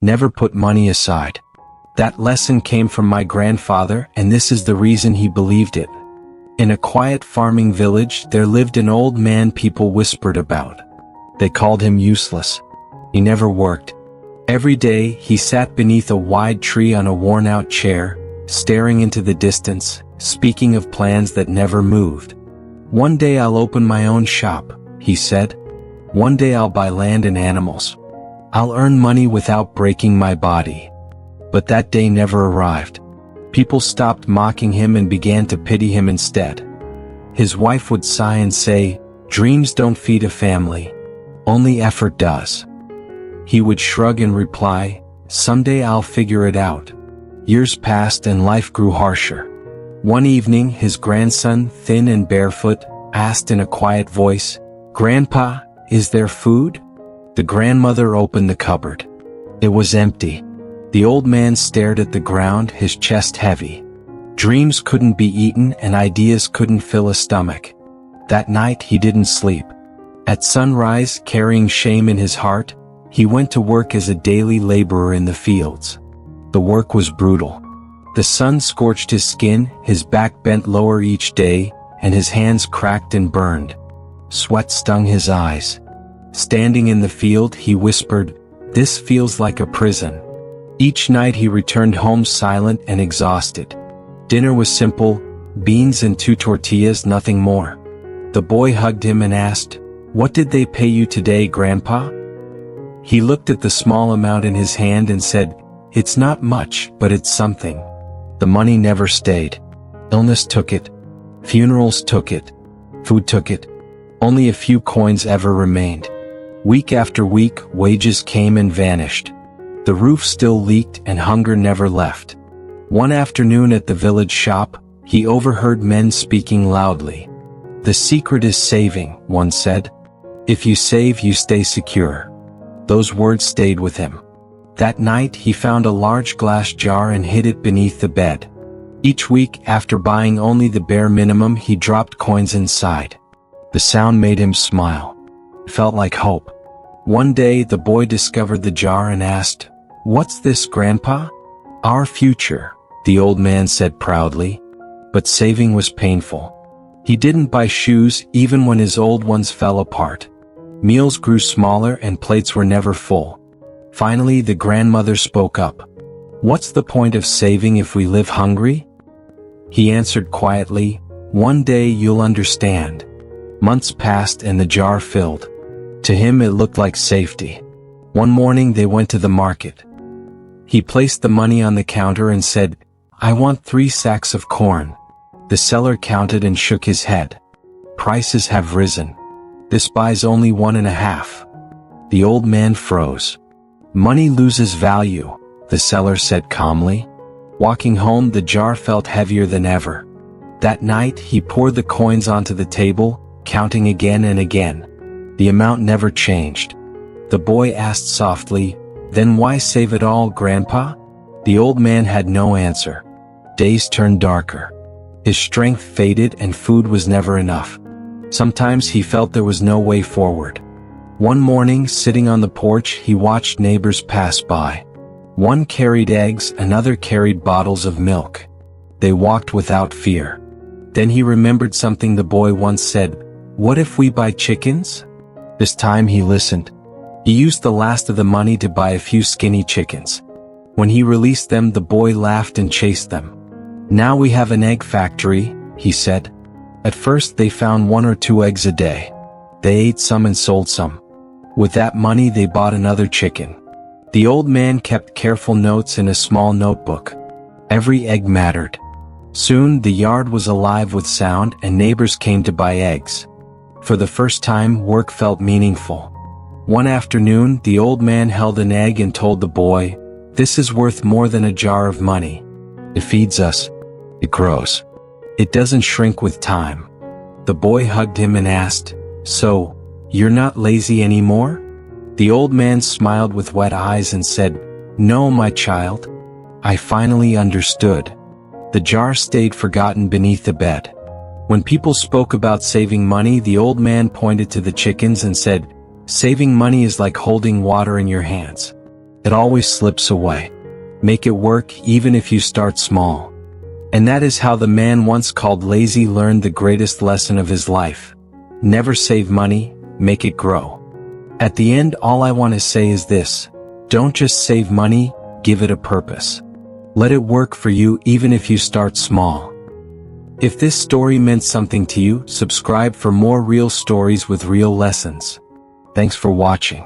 Never put money aside. That lesson came from my grandfather, and this is the reason he believed it. In a quiet farming village, there lived an old man people whispered about. They called him useless. He never worked. Every day, he sat beneath a wide tree on a worn-out chair, staring into the distance, speaking of plans that never moved. "One day I'll open my own shop," he said. "One day I'll buy land and animals. I'll earn money without breaking my body." But that day never arrived. People stopped mocking him and began to pity him instead. His wife would sigh and say, "Dreams don't feed a family. Only effort does." He would shrug and reply, "Someday I'll figure it out." Years passed and life grew harsher. One evening, his grandson, thin and barefoot, asked in a quiet voice, "Grandpa, is there food?" The grandmother opened the cupboard. It was empty. The old man stared at the ground, his chest heavy. Dreams couldn't be eaten and ideas couldn't fill a stomach. That night he didn't sleep. At sunrise, carrying shame in his heart, he went to work as a daily laborer in the fields. The work was brutal. The sun scorched his skin, his back bent lower each day, and his hands cracked and burned. Sweat stung his eyes. Standing in the field, he whispered, "This feels like a prison." Each night he returned home silent and exhausted. Dinner was simple, beans and 2 tortillas, nothing more. The boy hugged him and asked, "What did they pay you today, Grandpa?" He looked at the small amount in his hand and said, "It's not much, but it's something." The money never stayed. Illness took it. Funerals took it. Food took it. Only a few coins ever remained. Week after week, wages came and vanished. The roof still leaked and hunger never left. One afternoon at the village shop, he overheard men speaking loudly. "The secret is saving," one said. "If you save, you stay secure." Those words stayed with him. That night he found a large glass jar and hid it beneath the bed. Each week, after buying only the bare minimum, he dropped coins inside. The sound made him smile. It felt like hope. One day the boy discovered the jar and asked, "What's this, Grandpa?" "Our future," the old man said proudly. But saving was painful. He didn't buy shoes even when his old ones fell apart. Meals grew smaller and plates were never full. Finally the grandmother spoke up. "What's the point of saving if we live hungry?" He answered quietly, "One day you'll understand." Months passed and the jar filled. To him it looked like safety. One morning they went to the market. He placed the money on the counter and said, "I want 3 sacks of corn." The seller counted and shook his head. "Prices have risen. This buys only 1.5. The old man froze. "Money loses value," the seller said calmly. Walking home, the jar felt heavier than ever. That night, he poured the coins onto the table, counting again and again. The amount never changed. The boy asked softly, "Then why save it all, Grandpa?" The old man had no answer. Days turned darker. His strength faded and food was never enough. Sometimes he felt there was no way forward. One morning, sitting on the porch, he watched neighbors pass by. One carried eggs, another carried bottles of milk. They walked without fear. Then he remembered something the boy once said, "What if we buy chickens?" This time he listened. He used the last of the money to buy a few skinny chickens. When he released them, the boy laughed and chased them. "Now we have an egg factory," he said. At first they found 1 or 2 eggs a day. They ate some and sold some. With that money they bought another chicken. The old man kept careful notes in a small notebook. Every egg mattered. Soon the yard was alive with sound and neighbors came to buy eggs. For the first time, work felt meaningful. One afternoon, the old man held an egg and told the boy, "This is worth more than a jar of money. It feeds us. It grows. It doesn't shrink with time." The boy hugged him and asked, "So, you're not lazy anymore?" The old man smiled with wet eyes and said, "No, my child. I finally understood." The jar stayed forgotten beneath the bed. When people spoke about saving money, the old man pointed to the chickens and said, "Saving money is like holding water in your hands. It always slips away. Make it work even if you start small. And that is how the man once called lazy learned the greatest lesson of his life. Never save money, make it grow. At the end, all I want to say is this: don't just save money, give it a purpose. Let it work for you even if you start small. If this story meant something to you, subscribe for more real stories with real lessons. Thanks for watching.